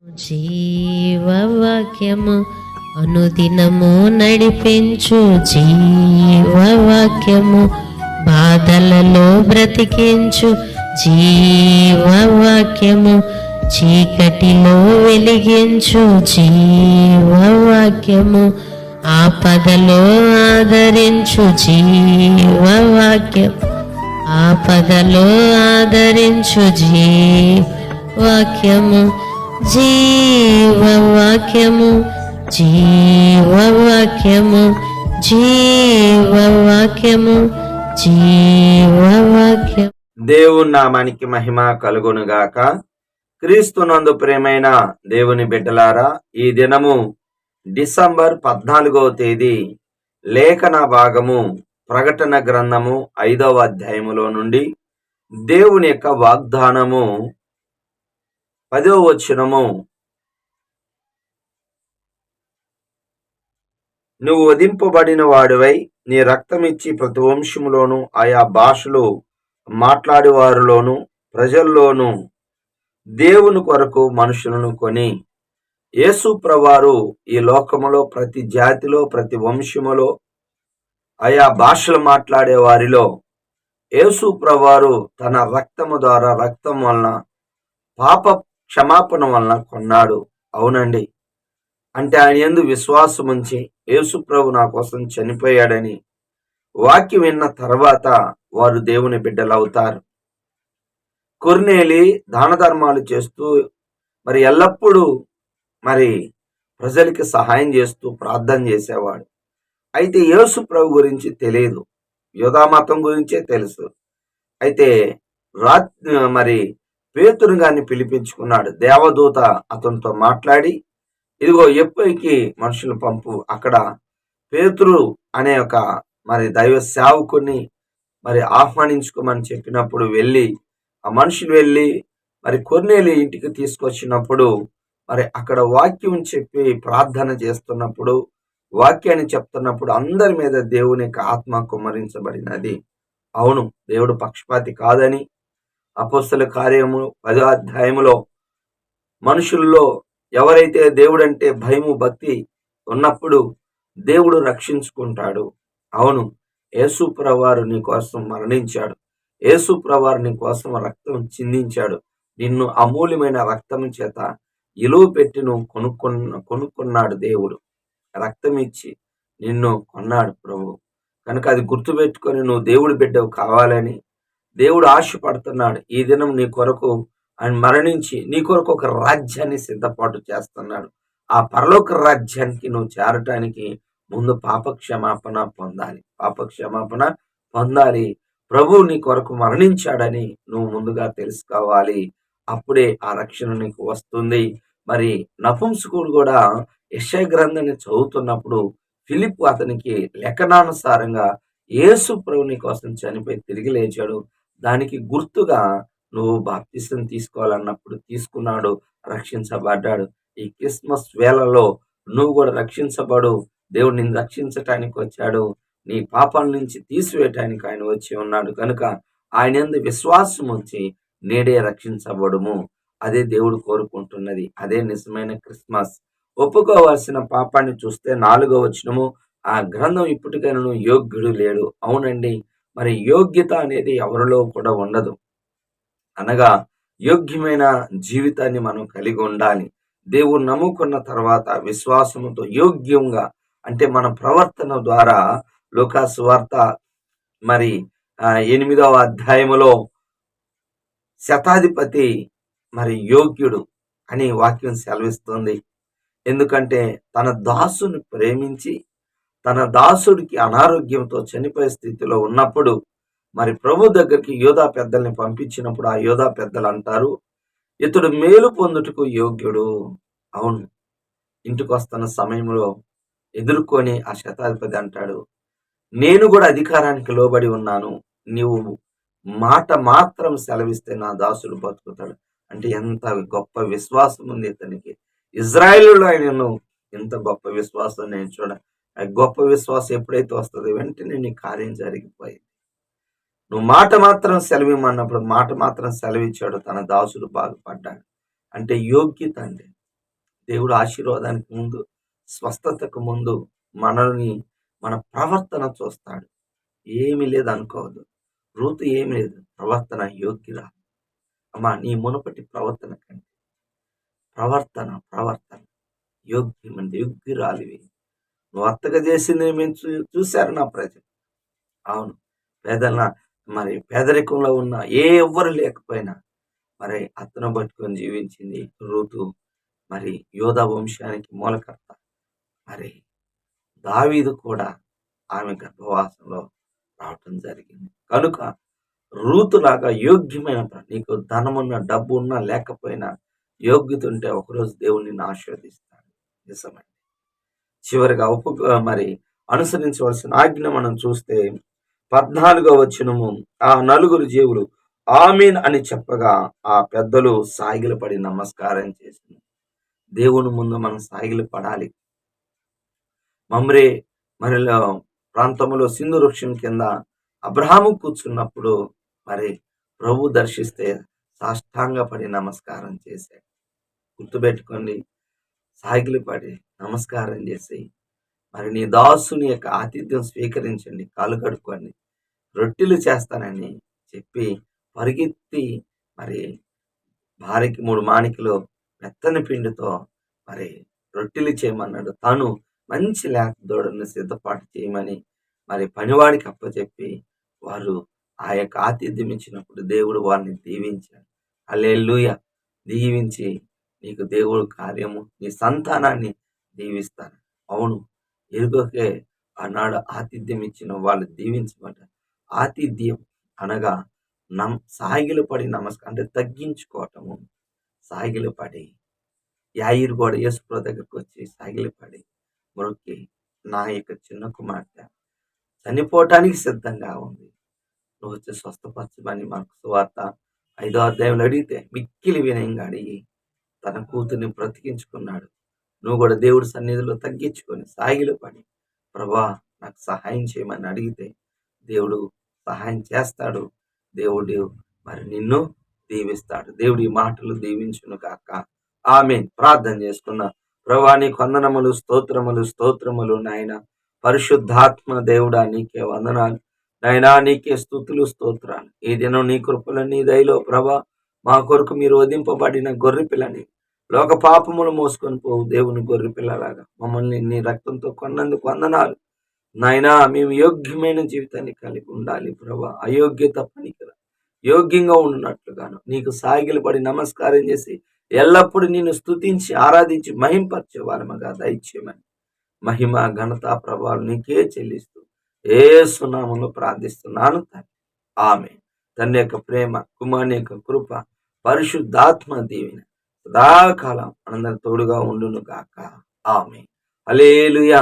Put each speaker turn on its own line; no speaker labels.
జీవవాక్యము అనుదినము నడిపించు జీవవాక్యము, బాధలలో బ్రతికించు జీవవాక్యము, చీకటిలో వెలిగించు జీవవాక్యము, ఆపదలో ఆదరించు జీవవాక్యం, ఆపదలో ఆదరించు జీవవాక్యము, జీవవాక్యము, జీవవాక్యము, జీవవాక్యము, జీవవాక్యం.
దేవుని నామానికి మహిమ కలుగునుగాక. క్రీస్తునందు ప్రేమైన దేవుని బిడ్డలారా, ఈ దినము డిసెంబర్ 14వ తేదీ లేఖన భాగము ప్రకటన గ్రంథము 5వ అధ్యాయములో నుండి దేవుని యొక్క వాగ్దానము 10వ వచనము, నువ్వు వధింపబడిన వాడివై నీ రక్తమిచ్చి ప్రతి వంశములోను ఆయా భాషలు మాట్లాడే వారిలోను ప్రజల్లోనూ దేవుని కొరకు మనుషులను కొని, యేసు ప్రభువారు ఈ లోకములో ప్రతి జాతిలో ప్రతి వంశములో ఆయా భాషలు మాట్లాడే వారిలో యేసు ప్రభువారు తన రక్తము ద్వారా, రక్తం వలన, పాప క్షమాపణ వలన కొన్నాడు. అవునండి, అంటే ఆయన యందు విశ్వాసం ఉంచి యేసు ప్రభు నా కోసం చనిపోయాడని వాక్యం విన్న తర్వాత వారు దేవుని బిడ్డలవుతారు. కొర్నేలి దాన ధర్మాలు చేస్తూ మరి ఎల్లప్పుడూ మరి ప్రజలకి సహాయం చేస్తూ ప్రార్థన చేసేవాడు. అయితే యేసు ప్రభు గురించి తెలియదు, యూదామతం గురించే తెలుసు. అయితే మరి పేతురు గారిని పిలిపించుకున్నాడు. దేవదూత అతనితో మాట్లాడి, ఇదిగో ఎప్పటికి మనుషులు పంపు, అక్కడ పేతురు అనే ఒక మరి దైవ సేవకుని మరి ఆహ్వానించుకోమని చెప్పినప్పుడు వెళ్ళి ఆ మనుషులు వెళ్ళి మరి కొర్నేలి ఇంటికి తీసుకొచ్చినప్పుడు మరి అక్కడ వాక్యం చెప్పి ప్రార్థన చేస్తున్నప్పుడు, వాక్యాన్ని చెప్తున్నప్పుడు అందరి మీద దేవుని యొక్క ఆత్మ కుమ్మరించబడినది. అవును, దేవుడు పక్షపాతి కాదని అపోస్తల కార్యము 10వ అధ్యాయములో మనుషుల్లో ఎవరైతే దేవుడంటే భయము భక్తి ఉన్నప్పుడు దేవుడు రక్షించుకుంటాడు. అవును, యేసు ప్రభువారు నీ కోసం మరణించాడు, యేసు ప్రభువారు నీ కోసం రక్తం చిందించాడు. నిన్ను అమూల్యమైన రక్తం చేత ఇలువ పెట్టి నువ్వు కొనుక్కున్నాడు దేవుడు. రక్తం ఇచ్చి నిన్ను కొన్నాడు ప్రభు. కనుక అది గుర్తుపెట్టుకొని నువ్వు దేవుడి బిడ్డవు కావాలని దేవుడు ఆశపడుతున్నాడు. ఈ దినం నీ కొరకు ఆయన మరణించి నీ కొరకు ఒక రాజ్యాన్ని సిద్ధపాటు చేస్తున్నాడు. ఆ పరలోక రాజ్యానికి నువ్వు చేరటానికి ముందు పాపక్షమాపణ పొందాలి, పాపక్షమాపణ పొందాలి. ప్రభువు నీ కొరకు మరణించాడని నువ్వు ముందుగా తెలుసుకోవాలి. అప్పుడే ఆ రక్షణ నీకు వస్తుంది. మరి నపుంసకుడు కూడా యెషయా గ్రంథాన్ని చదువుతున్నప్పుడు ఫిలిప్పు అతనికి లేఖనానుసారంగా యేసు ప్రభు నీ కోసం చనిపోయి తిరిగి లేచాడు, దానికి గుర్తుగా నువ్వు బాప్తిసం తీసుకోవాలన్నప్పుడు తీసుకున్నాడు, రక్షించబడ్డాడు. ఈ క్రిస్మస్ వేళలో నువ్వు కూడా రక్షించబడు. దేవుడు నిన్ను రక్షించటానికి వచ్చాడు, నీ పాపాల నుంచి తీసివేయటానికి ఆయన వచ్చి ఉన్నాడు. కనుక ఆయన యందు విశ్వాసం ఉంచి నేడే రక్షించబడుము. అదే దేవుడు కోరుకుంటున్నది, అదే నిజమైన క్రిస్మస్. ఒప్పుకోవాల్సిన పాపాన్ని చూస్తే 4వ వచనము, ఆ గ్రంథం ఇప్పటికైనా యోగ్యుడు లేడు. అవునండి, మరి యోగ్యత అనేది ఎవరిలో కూడా ఉండదు. అనగా యోగ్యమైన జీవితాన్ని మనం కలిగి ఉండాలి. దేవుడు నమ్ముకున్న తర్వాత విశ్వాసముతో యోగ్యంగా, అంటే మన ప్రవర్తన ద్వారా లూకా సువార్త మరి 8వ అధ్యాయములో శతాధిపతి మరి యోగ్యుడు అని వాక్యం సెలవిస్తుంది. ఎందుకంటే తన దాసుని ప్రేమించి తన దాసుడికి అనారోగ్యంతో చనిపోయే స్థితిలో ఉన్నప్పుడు మరి ప్రభు దగ్గరికి యోధా పెద్దల్ని పంపించినప్పుడు ఆ యోధా పెద్దలు అంటారు, ఇతడు మేలు పొందుటకు యోగ్యుడు. అవును, ఇంటికి వస్తున్న సమయంలో ఎదుర్కొని ఆ శతాధిపతి అంటాడు, నేను కూడా అధికారానికి లోబడి ఉన్నాను, నీవు మాట మాత్రం సెలవిస్తే నా దాసుడు బతుకుతాడు. అంటే ఎంత గొప్ప విశ్వాసం ఉంది ఇతనికి. ఇజ్రాయేలులో ఆయనను ఎంత గొప్ప విశ్వాసం నేను చూడ. ఆ గొప్ప విశ్వాసం ఎప్పుడైతే వస్తుందో వెంటనే నీ కార్యం జరిగిపోయింది. నువ్వు మాట మాత్రం సెలవిమ్మన్నప్పుడు మాట మాత్రం సెలవిచ్చాడు, తన దాసుడు బాగుపడ్డాడు. అంటే యోగ్యత అండి. దేవుడు ఆశీర్వాదానికి ముందు, స్వస్థతకు ముందు మనల్ని మన ప్రవర్తన చూస్తాడు. ఏమీ లేదు అనుకోవద్దు. రూతు ఏమీ లేదు, ప్రవర్తన యోగ్యురాలు. అమ్మా, నీ మునుపటి ప్రవర్తన కంటే ప్రవర్తన యోగ్యురాలివి. నువ్వు అత్తగా చేసింది మేము చూశారు నా ప్రజలు. అవును, పేదరికంలో ఉన్న ఎవ్వరు లేకపోయినా మరి అత్తను పట్టుకొని జీవించింది రూతు. మరి యోధా వంశానికి మూలకర్త. మరి దావీదు కూడా ఆమె గర్భవాసంలో రావటం జరిగింది. కనుక రూతులాగా యోగ్యమైన నీకు ధనమున్న, డబ్బు ఉన్నా లేకపోయినా యోగ్యత ఉంటే ఒకరోజు దేవుడు నిన్ను ఆశీర్వదిస్తాడు. నిజమే. చివరిగా అనుసరించవలసిన ఆజ్ఞ మనం చూస్తే 14వ వచనము, ఆ నలుగురు జీవులు ఆమీన్ అని చెప్పగా ఆ పెద్దలు సాగిలపడి నమస్కారం చేసింది. దేవుని ముందు మనం సాగిలి పడాలి. మమ్రే ప్రాంతంలో సింధు వృక్షం కింద అబ్రహాము కూర్చున్నప్పుడు మరి ప్రభు దర్శిస్తే సాష్టాంగపడి నమస్కారం చేశాడు. గుర్తుపెట్టుకోండి, సాగిలి పడి నమస్కారం చేసి మరి నీ దాసుని యొక్క ఆతిథ్యం స్వీకరించండి, కాలు కడుక్కోండి, రొట్టెలు చేస్తానని చెప్పి పరిగెత్తి మరి భార్యకి 3 మాణికలు మెత్తని పిండితో మరి రొట్టెలు చేయమన్నాడు. తను మంచి లేత దూడను సిద్ధపాటు చేయమని మరి పనివాడికి అప్పచెప్పి వారు ఆ యొక్క ఆతిథ్యం ఇచ్చినప్పుడు దేవుడు వారిని దీవించాడు. హల్లెలూయా. దీవించి నీకు దేవుడు కార్యము, నీ సంతానాన్ని దీవిస్తాను. అవును, ఎరుగకే ఆనాడు ఆతిథ్యం ఇచ్చిన వాళ్ళు దీవించబడ్డారు. ఆతిథ్యం అనగా సాగిలు పడి నమస్కారం అంటే తగ్గించుకోవటము. సాగిలు పడి యాయిరు కూడా యేసుప్రభు దగ్గరకు వచ్చి సాగిలు పడి మొక్కి, నా యొక్క చిన్న కుమార్తె చనిపోవటానికి సిద్ధంగా ఉంది, నువ్వు వచ్చి స్వస్థపరచమని మనకు సువార్త 5వ అధ్యాయంలో అడిగితే మిక్కిలి వినయంగా అడిగి తన కూతుర్ని బ్రతికించుకున్నాడు. నువ్వు కూడా దేవుడి సన్నిధిలో తగ్గించుకొని సాగిలు పడి, ప్రభా నాకు సహాయం చేయమని అడిగితే దేవుడు సహాయం చేస్తాడు. దేవుడు మరి నిన్ను దీవిస్తాడు. దేవుడి మాటలు దీవించును కాక. ఆమేన్. ప్రార్థన చేసుకున్న ప్రభా, నీకు వందనములు, స్తోత్రములు నాయన. పరిశుద్ధాత్మ దేవుడా, నీకే వందనాలు నాయనా. నీకే స్తుతులు, స్తోత్రాలు. ఈ దినం నీ కృపలో, నీ దయలో ప్రభా మా కొరకు మీరు వధింపబడిన గొర్రె పిల్లని, లోక పాపములు మోసుకొని పోవు దేవుని గొర్రె పిల్లలాగా మమ్మల్ని నీ రక్తంతో కొన్నందుకు వందనాలు నాయనా. మేము యోగ్యమైన జీవితాన్ని కలిగి ఉండాలి ప్రభా. అయోగ్యత పనికిరా, యోగ్యంగా ఉన్నట్లుగాను నీకు సాగిలు పడి నమస్కారం చేసి ఎల్లప్పుడూ నిన్ను స్తుతించి ఆరాధించి మహింపరిచే వారముగా దయచేయమని మహిమ, ఘనత, ప్రభావాలు నీకే చెల్లిస్తూ యేసు నామములో ప్రార్థిస్తున్నాను తండ్రి. ఆమేన్. తండ్రి యొక్క ప్రేమ, కుమారుని యొక్క కృప, పరిశుద్ధాత్మ దీవెన సదాకాలం మనందరి తోడుగా ఉండును గాక. ఆమేన్. హల్లెలూయా.